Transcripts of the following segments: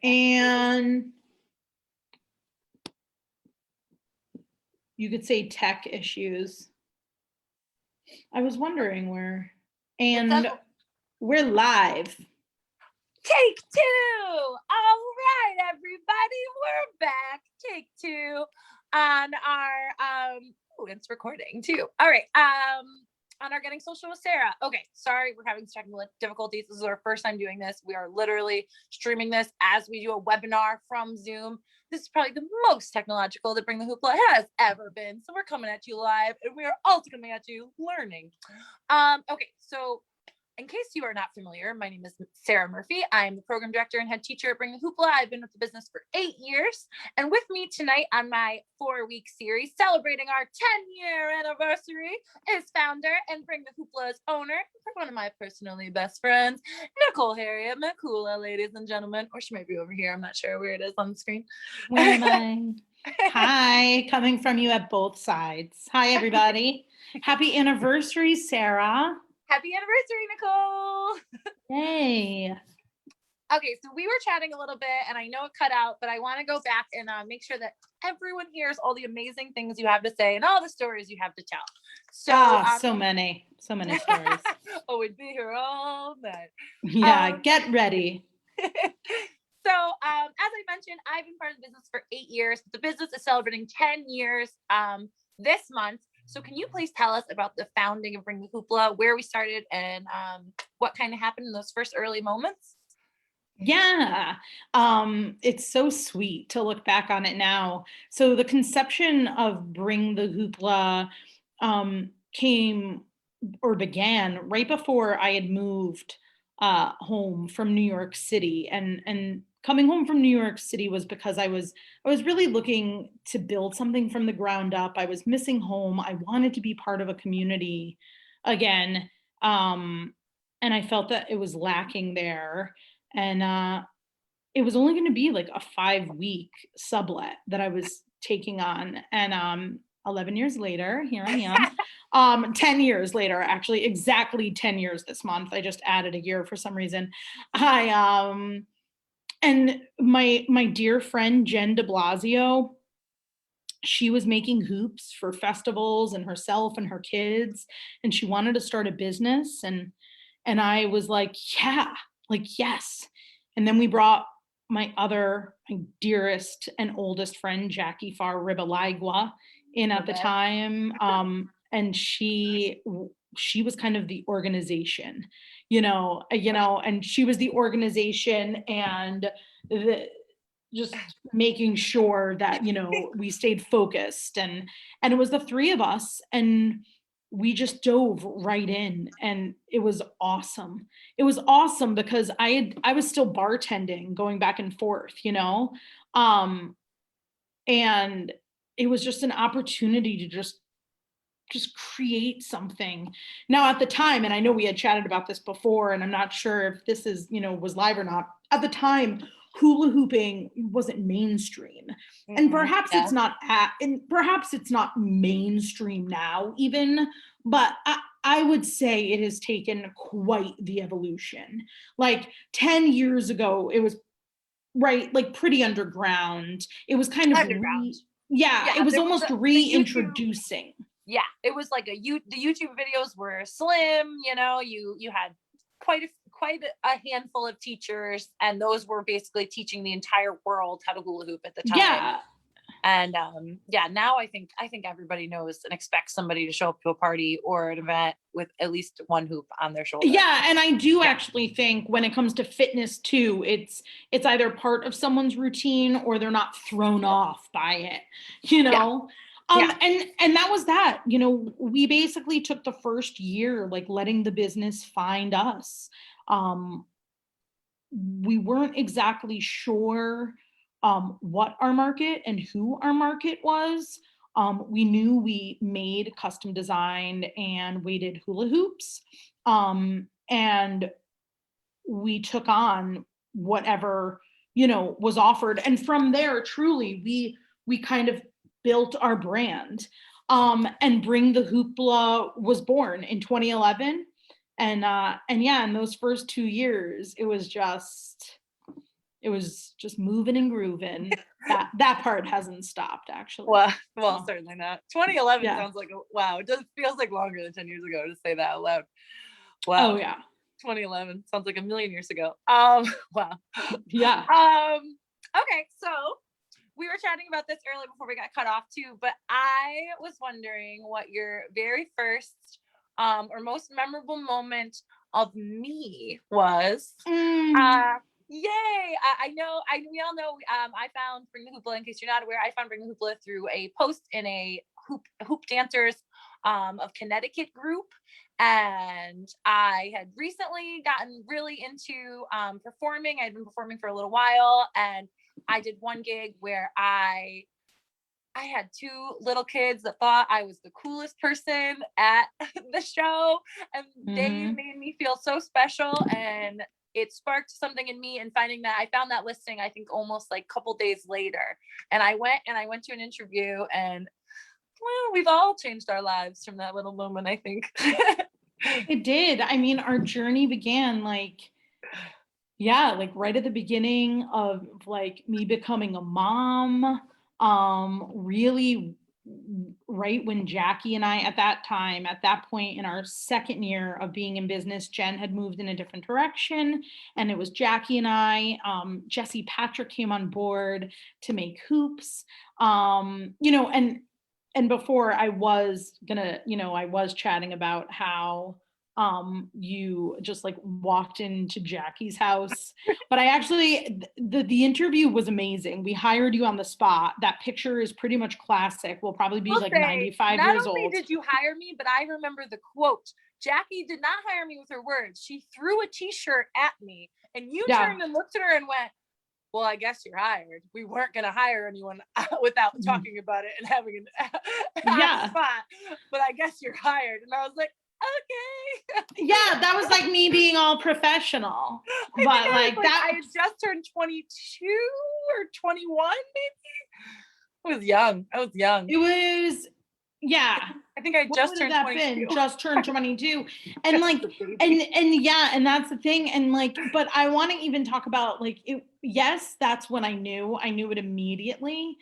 and you could say tech issues. I was wondering and we're live. Take two. All right, everybody, we're back. Take two on our it's recording too. All right. On our Getting Social with Sarah. Okay, sorry, we're having technical difficulties. This is our first time doing this. We are literally streaming this as we do a webinar from Zoom. This is probably the most technological that Bring the Hoopla has ever been. So we're coming at you live, and we are also coming at you learning. Okay, so in case you are not familiar, my name is Sarah Murphy. I'm the program director and head teacher at Bring the Hoopla. I've been with the business for 8 years. And with me tonight on my 4-week series celebrating our 10-year anniversary is founder and Bring the Hoopla's owner, one of my personally best friends, Nicole Mikula, ladies and gentlemen. Or she might be over here. I'm not sure where it is on the screen. Where am I? Hi, coming from you at both sides. Hi, everybody. Happy anniversary, Sarah. Happy anniversary, Nicole. Hey. Okay, so we were chatting a little bit and I know it cut out, but I want to go back and make sure that everyone hears all the amazing things you have to say and all the stories you have to tell. So, so many stories. Oh, we'd be here all night. Yeah, get ready. So, as I mentioned, I've been part of the business for 8 years. The business is celebrating 10 years this month. So can you please tell us about the founding of Bring the Hoopla, where we started, and what kind of happened in those first early moments? Yeah, it's so sweet to look back on it now. So the conception of Bring the Hoopla began right before I had moved home from New York City, and coming home from New York City was because I was really looking to build something from the ground up. I was missing home. I wanted to be part of a community again. And I felt that it was lacking there. And it was only going to be like a 5-week sublet that I was taking on. And 11 years later, here I am. 10 years later, actually, exactly 10 years this month. I just added a year for some reason. And my dear friend, Jen de Blasio, she was making hoops for festivals and herself and her kids, and she wanted to start a business. And I was like, yeah, like, yes. And then we brought my dearest and oldest friend, Jackie Far Ribalagua, in at the time. And she was kind of the organization, and she was the organization and just making sure that, we stayed focused, and it was the three of us, and we just dove right in, and it was awesome. It was awesome because I was still bartending, going back and forth, and it was just an opportunity to just create something. Now at the time, and I know we had chatted about this before, and I'm not sure if this is, was live or not. At the time, hula hooping wasn't mainstream. Mm-hmm. And perhaps it's not mainstream now even, but I would say it has taken quite the evolution. Like 10 years ago, it was pretty underground. It was kind of underground. It was almost reintroducing. Yeah, it was like the YouTube videos were slim, you had quite a handful of teachers, and those were basically teaching the entire world how to hula hoop at the time. Yeah. And now I think everybody knows and expects somebody to show up to a party or an event with at least one hoop on their shoulder. Yeah, and I do actually think when it comes to fitness too, it's either part of someone's routine or they're not thrown off by it, And that was that, we basically took the first year, like letting the business find us. We weren't exactly sure what our market and who our market was. We knew we made custom designed and weighted hula hoops. And we took on whatever, was offered. And from there, truly, we kind of built our brand. And Bring the Hoopla was born in 2011. And in those first 2 years, it was just it was just moving and grooving. That part hasn't stopped, actually. Well, certainly not. 2011 Yeah. sounds like wow. It just feels like longer than 10 years ago to say that out loud. Oh Wow. yeah. 2011 sounds like a million years ago. Wow. Yeah. Okay, so we were chatting about this earlier before we got cut off too, but I was wondering what your very first or most memorable moment of me was. Yay! I know. We all know. I found Bring the Hoopla. In case you're not aware, I found Bring the Hoopla through a post in a hoop dancers of Connecticut group, and I had recently gotten really into performing. I'd been performing for a little while, and I did one gig where I had two little kids that thought I was the coolest person at the show, and they made me feel so special, and it sparked something in me. And I found that listing, I think almost like a couple days later, and I went to an interview, and well, we've all changed our lives from that little moment, I think. It did. I mean, our journey began like right at the beginning of like me becoming a mom. Really right when Jackie and I, at that point in our second year of being in business, Jen had moved in a different direction, and it was Jackie and I. Jesse Patrick came on board to make hoops. And before I was chatting about how you just like walked into Jackie's house, but I actually, the interview was amazing. We hired you on the spot. That picture is pretty much classic. We'll probably be like 95 years old. Not only did you hire me, but I remember the quote. Jackie did not hire me with her words. She threw a t-shirt at me, and you turned and looked at her and went, well, I guess you're hired. We weren't going to hire anyone without talking about it and having an spot, but I guess you're hired. And I was like, okay. Yeah, that was like me being all professional. But like that, I had just turned 22 or 21, maybe. I was young. It was, yeah. I think I just turned 22. Just turned 22. And like, and that's the thing. And like, but I want to even talk about like, yes, that's when I knew it immediately.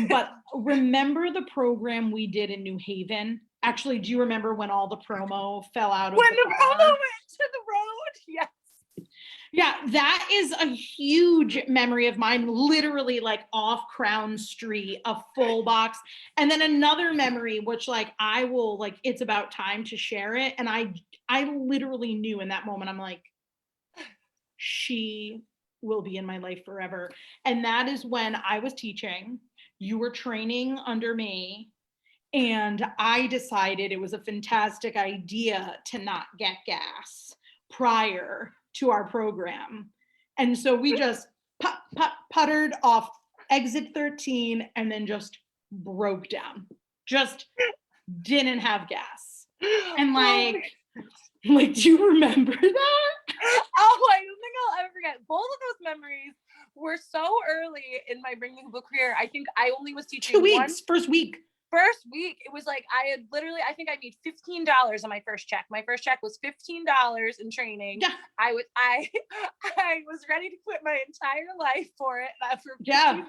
But remember the program we did in New Haven? Actually, do you remember when all the promo fell out of when the promo went to the road? Yes. Yeah, that is a huge memory of mine, literally like off Crown Street, a full box. And then another memory, which like I will like, it's about time to share it. And I literally knew in that moment, I'm like, she will be in my life forever. And that is when I was teaching, you were training under me, and I decided it was a fantastic idea to not get gas prior to our program. And so we just puttered off exit 13 and then just broke down. Just didn't have gas. And like, do you remember that? Oh, I don't think I'll ever forget. Both of those memories were so early in my Bring the Hoopla career. I think I only was teaching 2 weeks, first week, it was like I think I made $15 on my first check. My first check was $15 in training. Yeah. I was ready to quit my entire life for it for $15.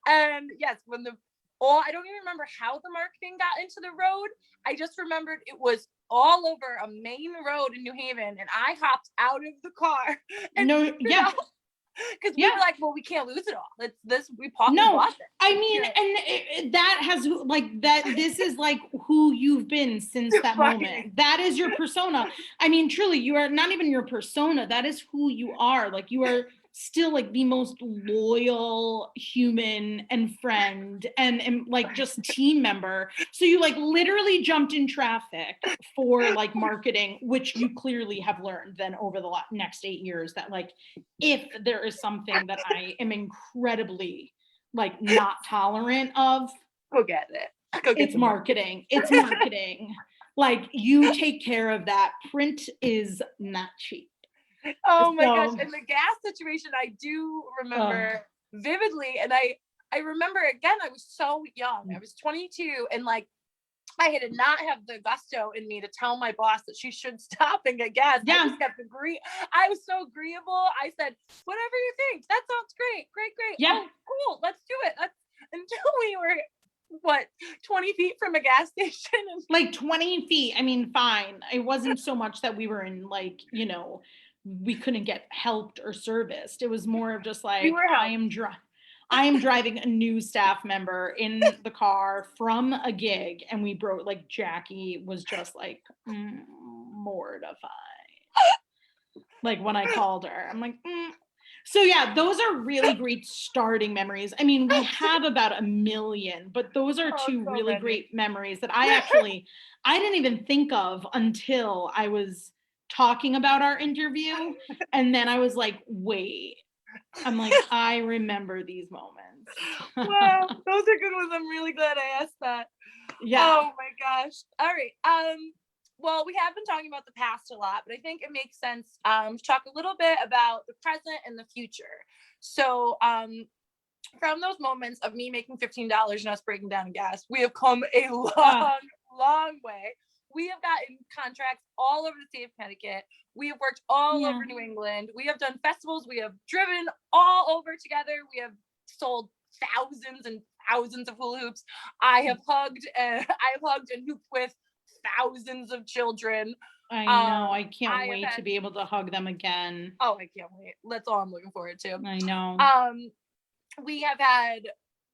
And yes, I don't even remember how the marketing got into the road. I just remembered it was all over a main road in New Haven, and I hopped out of the car. And because we were like, well, we can't lose it all. It's this, we bought it. I mean, and that has like that. This is like who you've been since that moment. That is your persona. I mean, truly, you are not even your persona. That is who you are. Like you are still like the most loyal human and friend and like just team member. So you like literally jumped in traffic for like marketing, which you clearly have learned then over the next 8 years that like, if there is something that I am incredibly like not tolerant of, go get it. It's marketing. It's marketing. Like you take care of that. Print is not cheap. Oh my gosh. And the gas situation, I do remember vividly. And I remember, again, I was so young. I was 22, and like I did not have the gusto in me to tell my boss that she should stop and get gas. Yeah. I just kept I was so agreeable. I said, whatever you think. That sounds great. Great. Yeah. Oh, cool. Let's do it. Until we were, 20 feet from a gas station. Like 20 feet. I mean, fine. It wasn't so much that we were in like, we couldn't get helped or serviced. It was more of just like, I am driving a new staff member in the car from a gig, and we broke, like Jackie was just like mortified. Like when I called her, I'm like, So yeah, those are really great starting memories. I mean, we have about 1 million, but those are two so really many. great memories that I didn't even think of until I was talking about our interview. And then I was like, wait, I'm like, I remember these moments. Wow, those are good ones. I'm really glad I asked that. Yeah. Oh my gosh. All right. Well, we have been talking about the past a lot, but I think it makes sense to talk a little bit about the present and the future. So from those moments of me making $15 and us breaking down in gas, we have come a long way. We have gotten contracts all over the state of Connecticut. We have worked all over New England. We have done festivals. We have driven all over together. We have sold thousands and thousands of hula hoops. I have hugged and hooped with thousands of children. I know. I can't wait to be able to hug them again. Oh, I can't wait. That's all I'm looking forward to. I know. We have had,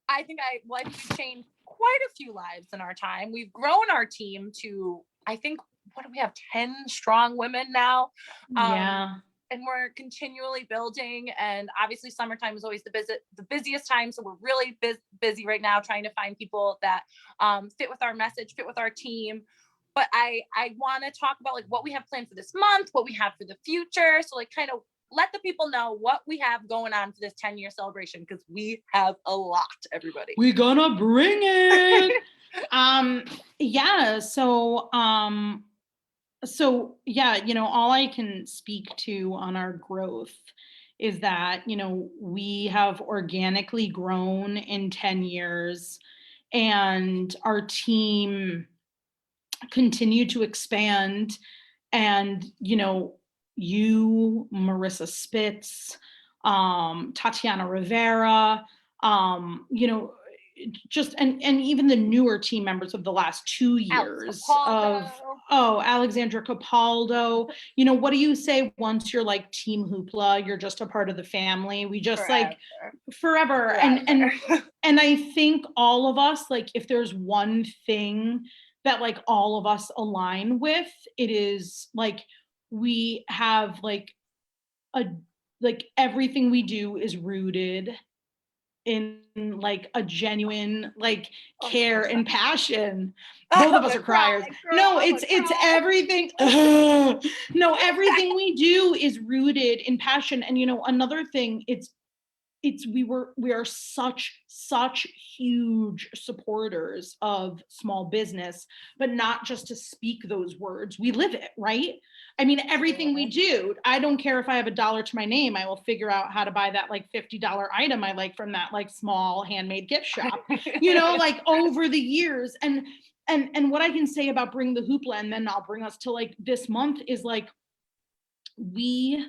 I think we've changed quite a few lives in our time. We've grown our team to, I think, what do we have? 10 strong women now. Yeah. And we're continually building. And obviously summertime is always the busiest time. So we're really busy right now trying to find people that fit with our message, fit with our team. But I want to talk about like what we have planned for this month, what we have for the future. So like kind of let the people know what we have going on for this 10-year celebration, because we have a lot, everybody. We're gonna bring it. Yeah. So yeah, all I can speak to on our growth is that, we have organically grown in 10 years, and our team continued to expand. And, you, Marissa Spitz, Tatiana Rivera, just and even the newer team members of the last 2 years Alexandra Capaldo. What do you say once you're like Team Hoopla, you're just a part of the family? We just forever. And I think all of us, like, if there's one thing that like all of us align with, it is like we have like everything we do is rooted in like a genuine like care and passion. Both of us are criers. No, it's everything. No, everything we do is rooted in passion. And another thing, we are such huge supporters of small business, but not just to speak those words. We live it, right? I mean, everything we do, I don't care if I have $1 to my name, I will figure out how to buy that like $50 item I like from that like small handmade gift shop, like over the years. And what I can say about Bring the Hoopla, and then I'll bring us to like this month, is like, we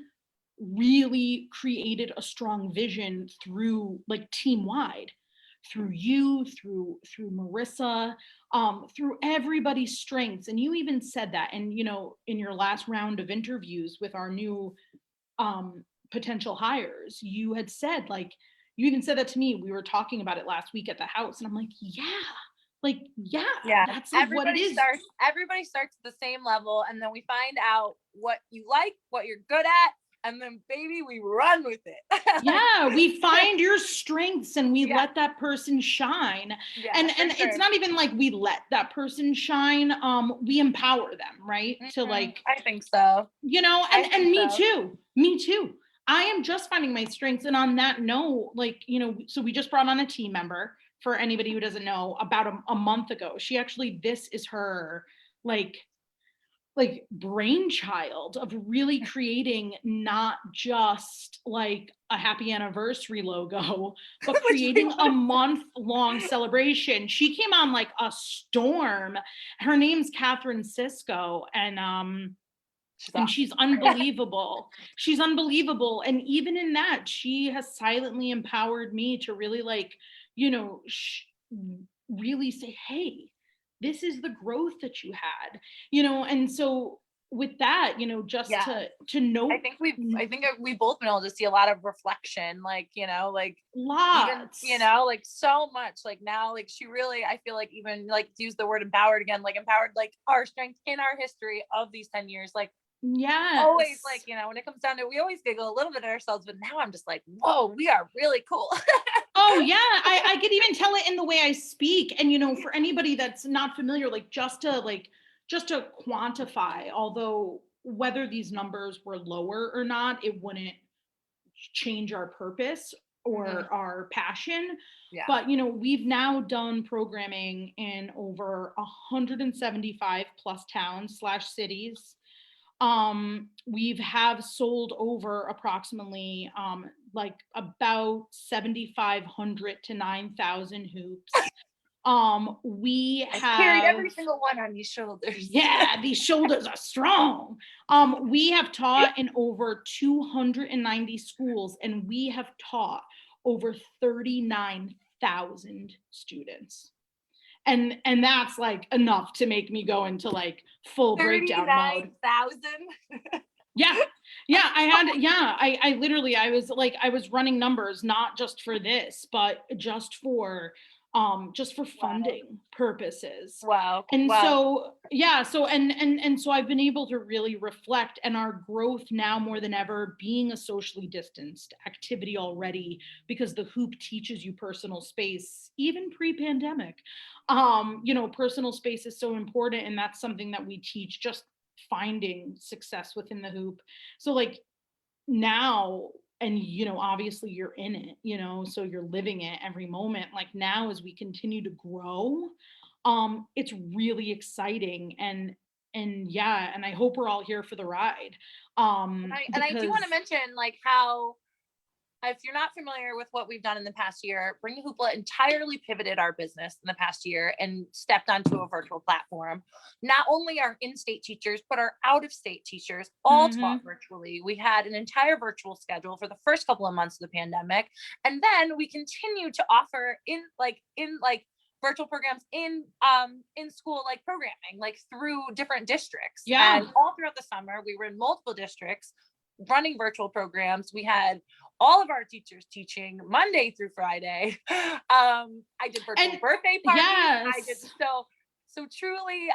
really created a strong vision through like team wide, through you, through Marissa, through everybody's strengths. And you even said that, and in your last round of interviews with our new potential hires, you had said, like, you even said that to me. We were talking about it last week at the house, and I'm like, that's like what it is. Everybody starts at the same level, and then we find out what you like, what you're good at, and then baby, we run with it. Yeah, we find your strengths and we let that person shine. Yeah, and it's not even like we let that person shine. We empower them, right? Mm-hmm. To like, I think so. And me too. I am just finding my strengths. And on that note, like, so we just brought on a team member, for anybody who doesn't know, about a month ago. She actually, this is her like like brainchild of really creating not just like a happy anniversary logo, but Which we creating a love. month-long celebration. She came on like a storm. Her name's Catherine Cisco, and she's unbelievable. She's unbelievable. And even in that, she has silently empowered me to really like, you know, really say, hey, this is the growth that you had, you know. And so with that, you know, just to know, I think we both been able to see a lot of reflection, like, you know, like lots, even, you know, like so much, like now, like she really, I feel like even like to use the word empowered again, like empowered, like our strength in our history of these 10 years, like yes, always, like, you know, when it comes down to it, we always giggle a little bit at ourselves, but now I'm just like, whoa, we are really cool. oh yeah, I could even tell it in the way I speak. And you know, for anybody that's not familiar, like just to quantify, although whether these numbers were lower or not, it wouldn't change our purpose or our passion. Yeah. But you know, we've now done programming in over 175 plus towns / cities. We've have sold over approximately like about 7,500 to 9,000 hoops. We I have carried every single one on these shoulders. Yeah, these shoulders are strong. We have taught in over 290 schools, and we have taught over 39,000 students. And that's like enough to make me go into like full breakdown mode. 39,000. Yeah. I literally, I was running numbers, not just for this, but just for funding purposes. Wow. And so, yeah, so and so I've been able to really reflect, and our growth now more than ever being a socially distanced activity already, because the hoop teaches you personal space even pre-pandemic. You know, personal space is so important, and that's something that we teach, just finding success within the hoop. So like now, and you know, obviously you're in it, you know, so you're living it every moment. Like now, as we continue to grow, it's really exciting. And yeah, and I hope we're all here for the ride. And I do want to mention like how, if you're not familiar with what we've done in the past year, BringtheHoopla entirely pivoted our business in the past year and stepped onto a virtual platform. Not only our in-state teachers, but our out-of-state teachers all taught virtually. We had an entire virtual schedule for the first couple of months of the pandemic. And then we continued to offer in virtual programs in school, like programming, like through different districts. Yeah. And all throughout the summer, we were in multiple districts running virtual programs. We had all of our teachers teaching Monday through Friday. I did virtual birthday parties. Yes. I did so truly,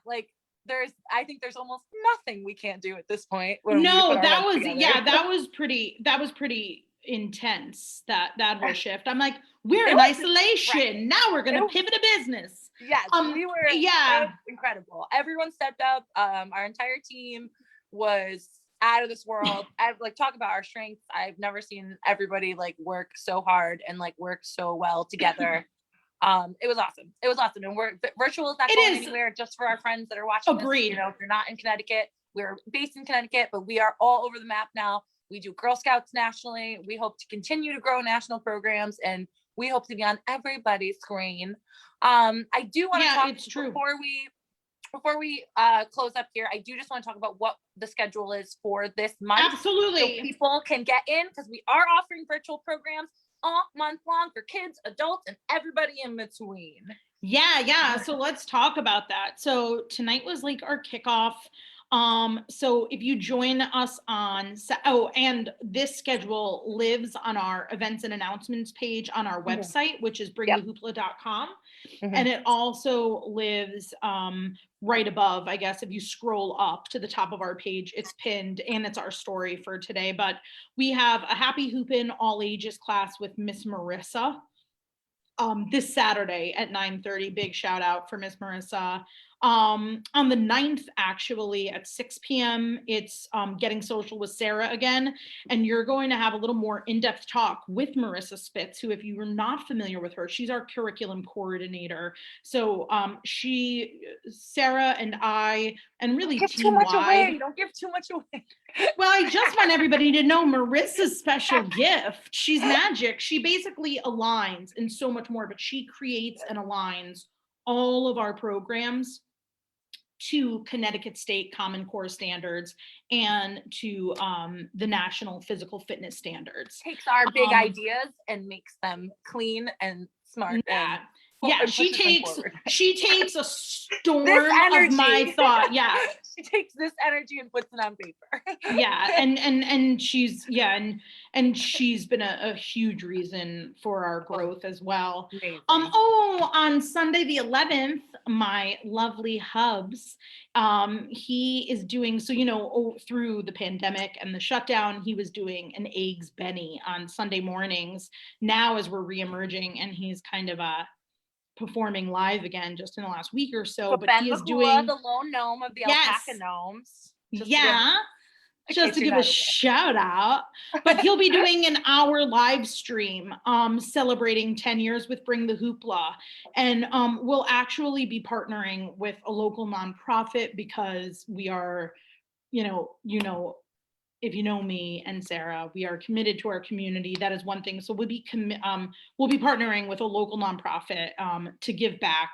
like I think there's almost nothing we can't do at this point. No, that was pretty intense, that whole shift. I'm like, we're in isolation. Right. Now we're gonna pivot a business. Yes, we were. Yeah, it was incredible. Everyone stepped up. Our entire team was out of this world. I've like talk about our strengths. I've never seen everybody like work so hard and like work so well together. It was awesome. And virtual is not going anywhere, just for our friends that are watching. Agreed. This, you know, if you're not in Connecticut, we're based in Connecticut, but we are all over the map now. We do Girl Scouts nationally. We hope to continue to grow national programs, and we hope to be on everybody's screen. I do want to talk, it's true. Before we close up here, I do just want to talk about what the schedule is for this month. Absolutely. So people can get in, because we are offering virtual programs all month long for kids, adults, and everybody in between. Yeah. So let's talk about that. So tonight was like our kickoff. So if you join us on, and this schedule lives on our events and announcements page on our website, which is BringtheHoopla.com. And it also lives right above, I guess, if you scroll up to the top of our page, it's pinned, and it's our story for today. But we have a Happy Hoopin' all ages class with Miss Marissa this Saturday at 9:30. Big shout out for Miss Marissa. On the 9th, actually, at 6 p.m., it's Getting Social with Sarah again. And you're going to have a little more in-depth talk with Marissa Spitz, who, if you were not familiar with her, she's our curriculum coordinator. So Sarah and I, and really Don't give too much away. team-wide. Don't give too much away. Well, I just want everybody to know Marissa's special gift. She's magic. She basically aligns and so much more, but she creates and aligns all of our programs to Connecticut State Common Core standards and to the National Physical Fitness Standards. Takes our big ideas and makes them clean and smart. Yeah. And she takes a storm of my thought. Yeah. She takes this energy and puts it on paper. Yeah. And she's she's been a huge reason for our growth as well. Amazing. On Sunday the 11th, my lovely Hubs, he is doing, so through the pandemic and the shutdown, he was doing an eggs Benny on Sunday mornings. Now as we're reemerging, and he's kind of performing live again just in the last week or so. But he is doing the lone gnome of the alpaca gnomes. Just to give a shout out. But he'll be doing an hour live stream celebrating 10 years with Bring the Hoopla. And we'll actually be partnering with a local nonprofit, because we are, if you know me and Sarah, we are committed to our community. That is one thing. So we'll be partnering with a local nonprofit to give back.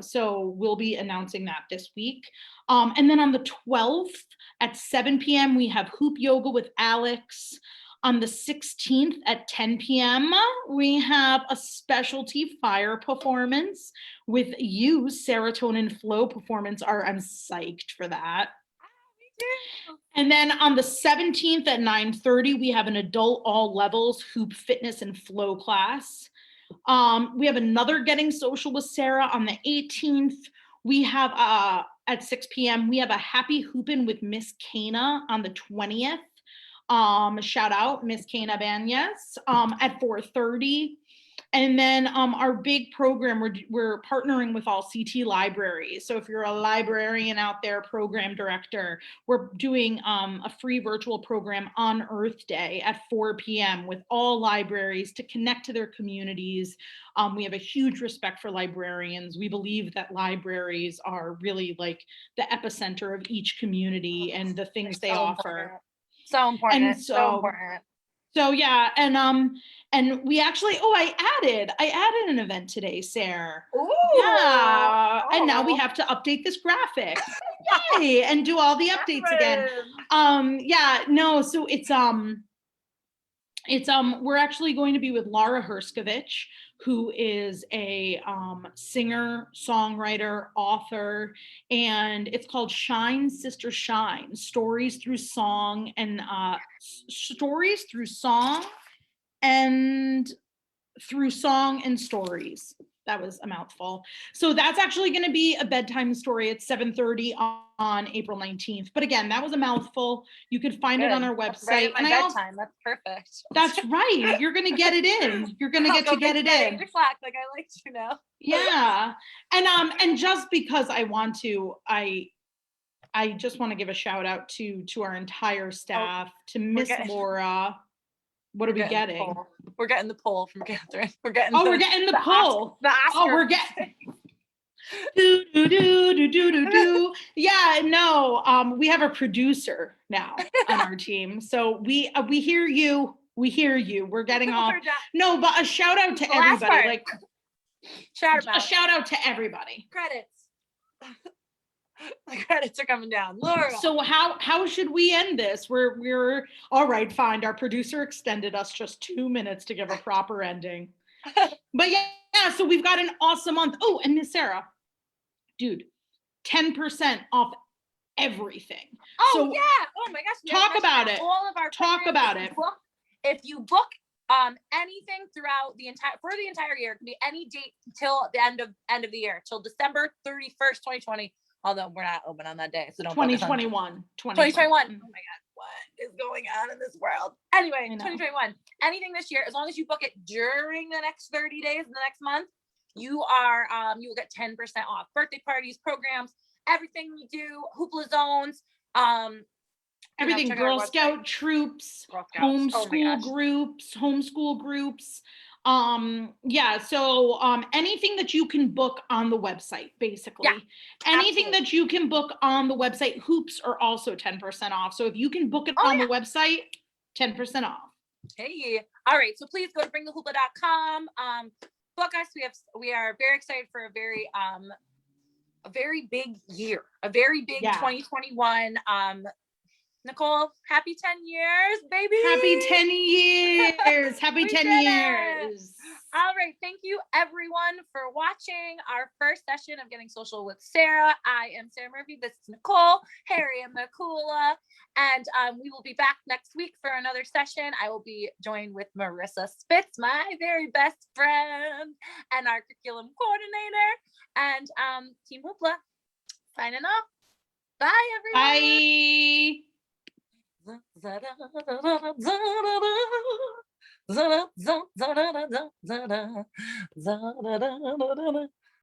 So we'll be announcing that this week. And then on the 12th at 7 p.m., we have Hoop Yoga with Alex. On the 16th at 10 p.m., we have a specialty fire performance with you, Serotonin Flow performance. I'm psyched for that. And then on the 17th at 9:30, we have an adult all levels hoop fitness and flow class. We have another Getting Social with Sarah on the 18th. We have at 6 p.m. we have a Happy Hoopin' with Miss Kana on the 20th. Shout out Miss Kana Banyas at 4:30. And then our big program, we're partnering with all CT libraries. So if you're a librarian out there, program director, we're doing a free virtual program on Earth Day at 4 p.m. with all libraries to connect to their communities. We have a huge respect for librarians. We believe that libraries are really like the epicenter of each community and the things they offer. So important. And so important. So yeah, and we actually, I added an event today, Sarah. Ooh, yeah, and now we have to update this graphic. Yay, and do all the updates again. So it's we're actually going to be with Laura Herskovich, who is a singer, songwriter, author, and it's called Shine Sister Shine, Stories Through Song and Stories. That was a mouthful. So that's actually going to be a bedtime story at 7:30 on April 19th. But again, that was a mouthful. You could find it on our website. Right at my bedtime. That's perfect. That's right. You're going to get it in. You're going to get it in. 8 o'clock, like I like to know. Yeah. And just because I want to, I just want to give a shout out to our entire staff, to Miss Laura. What are we getting? We're getting the poll from Catherine. We're getting the poll. We're getting do. Yeah, no. We have a producer now on our team. So we hear you. We hear you. We're getting off. No, but a shout out to everybody. A shout out to everybody. Credits. The credits are coming down. Laura. So how should we end this? We're all right, fine. Our producer extended us just 2 minutes to give a proper ending. But yeah, so we've got an awesome month. Oh, and Miss Sarah, dude, 10% off everything. Oh, so yeah. Oh my gosh. Talk about it. All of our talk about it. If you book anything throughout the entire year, it can be any date till the end of the year, till December 31st, 2020. Although we're not open on that day, so don't. 2021. 2021. Oh my God, what is going on in this world? Anyway, 2021. Anything this year, as long as you book it during the next 30 days in the next month, you will get 10% off birthday parties, programs, everything we do, Hoopla zones, everything, check out our Girl website. Scout troops, Girl Scouts. Oh my homeschool groups. Yeah, so anything that you can book on the website, basically. Yeah, anything absolutely. that you can book on the website, hoops are also 10% off. So if you can book it on the website, 10% off. Hey, all right. So please go to BringtheHoopla.com. Book us. We are very excited for a very big year, a very big 2021. Nicole, happy 10 years, baby. Happy 10 years. Happy 10 years. All right. Thank you, everyone, for watching our first session of Getting Social with Sarah. I am Sarah Murphy. This is Nicole, Harry Mikula, and we will be back next week for another session. I will be joined with Marissa Spitz, my very best friend, and our curriculum coordinator, and Team Hoopla. Signing off. Bye, everyone. Bye.